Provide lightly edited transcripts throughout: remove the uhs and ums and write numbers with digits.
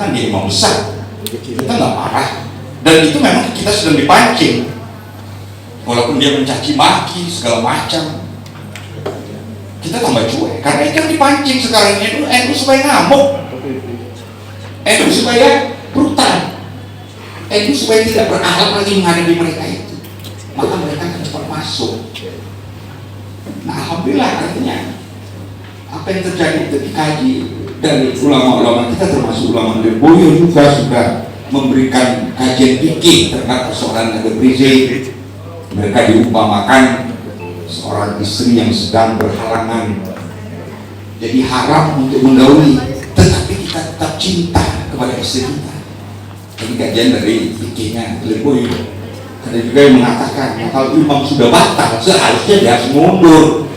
kan dia imam besar, kita nggak marah. Dan itu memang kita sedang dipancing, walaupun dia mencaci maki segala macam, kita tambah cuek karena itu yang dipancing sekarang itu NU supaya ngamuk, NU supaya brutal, NU supaya tidak berakhlak lagi menghadapi mereka itu, maka mereka akan cepat masuk. Nah, alhamdulillah artinya apa yang terjadi itu dikaji dari ulama-ulama kita, termasuk ulama Lirboyo juga sudah memberikan kajian fikih terhadap persoalan Habib Rizik. Mereka diumpamakan seorang istri yang sedang berhalangan, jadi haram untuk menggauli, tetapi kita tetap cinta kepada istri kita. Ini kajian dari fikihnya Lirboyo. Ada juga yang mengatakan kalau imam sudah batal seharusnya dia harus mundur,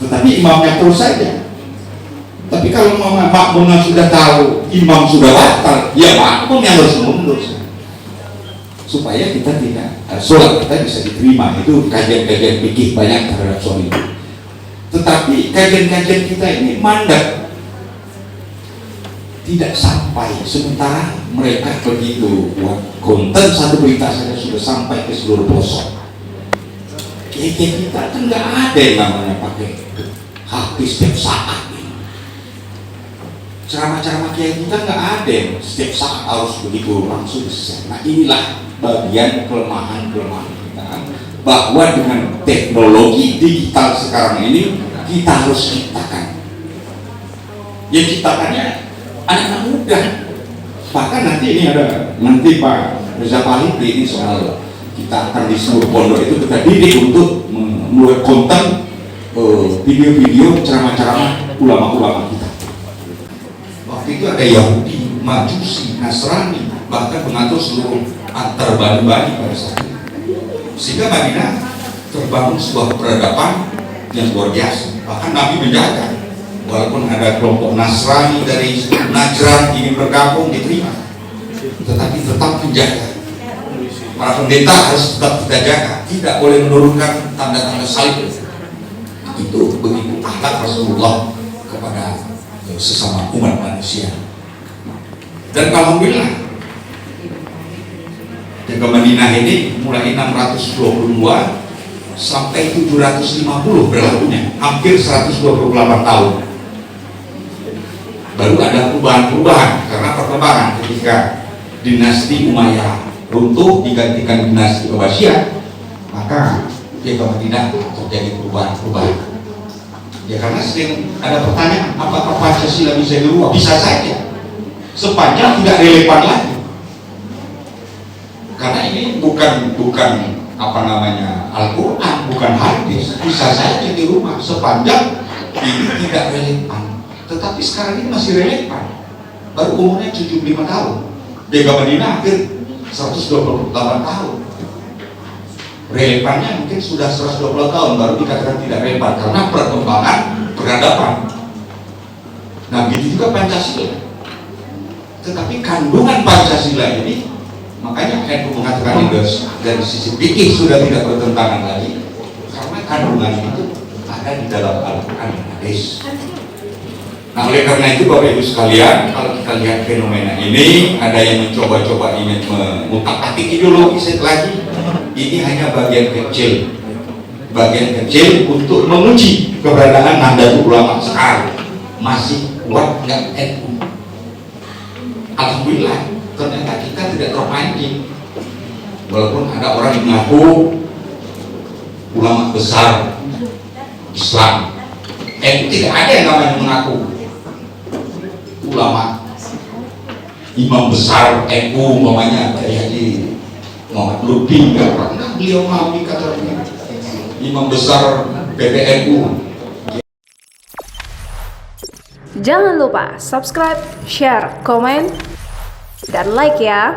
tetapi imamnya terus saja. Tapi kalau makmumnya sudah tahu imam sudah batal, ya makmum yang harus mundur supaya kita tidak sholat kita bisa diterima. Itu kajian-kajian fikih banyak terhadap soal itu. Tetapi kajian-kajian kita ini mandek, tidak sampai, sementara mereka begitu buat konten satu berita saja sudah sampai ke seluruh pelosok. Kayak kita kan nggak ada yang namanya pakai habis setiap saat. Ceramah-ceramah kayak kita nggak ada yang setiap saat harus begitu langsung selesai. Nah, inilah bagian kelemahan-kelemahan kita, bahwa dengan teknologi digital sekarang ini kita harus ciptakan. Yang ciptakannya anak-anak muda. Bahkan nanti ini ada Pak Reza Paliti ini soal kita akan di seluruh pondok itu kita didik untuk membuat konten video-video ceramah-ceramah ulama-ulama kita. Waktu itu ada Yahudi, Majusi, Nasrani, bahkan mengatur seluruh antar bani-bani pada saat itu. Sehingga Madinah terbangun sebuah peradaban yang luar biasa. Bahkan Nabi menjaga, walaupun ada kelompok Nasrani dari Najran ingin bergabung, diterima, tetapi tetap menjaga. Para pendeta harus tetap kita jaga, tidak boleh menurunkan tanda-tanda salib. Itu begitu akhlak Rasulullah kepada sesama umat manusia. Dan alhamdulillah jaga Madinah ini mulai 622 sampai 750 berlakunya, hampir 128 tahun. Baru ada perubahan-perubahan karena perkembangan ketika dinasti Umayyah runtuh digantikan dinasti Abbasiyah, maka jaga Madinah terjadi perubahan-perubahan. Ya karena sering ada pertanyaan, apakah Pancasila bisa dirubah? Bisa saja, sepanjang tidak relevan lagi. Karena ini bukan apa namanya Al-Quran, bukan hadis. Bisa saja dirubah sepanjang ini tidak relevan. Tetapi sekarang ini masih relevan. Baru umurnya 75 tahun. Jaga Madinah hampir 128 tahun. Relevannya mungkin sudah 120 tahun baru dikatakan tidak relevan karena perkembangan peradaban. Nah, begitu juga Pancasila. Tetapi kandungan Pancasila ini, makanya NU mengatakan dari sisi fikih sudah tidak bertentangan lagi karena kandungan itu ada di dalam Al-Quran dan hadis. Nah, oleh karena itu Bapak Ibu sekalian, kalau kita lihat fenomena ini, ada yang mencoba-coba ingin mengutak-atik ideologi lagi. Ini hanya bagian kecil untuk menguji keberadaan Nahdlatul Ulama sekarang. Masih kuat nggak NU? Alhamdulillah, ternyata kita tidak terpancing. Walaupun ada orang yang mengaku ulama besar Islam, NU tidak ada yang namanya mengaku ulama imam besar NU, umpamanya dari Haji Muhammad Lutfi, nggak pernah beliau mau dikatakan imam besar PBNU. Jangan lupa subscribe, share, komen, dan like ya.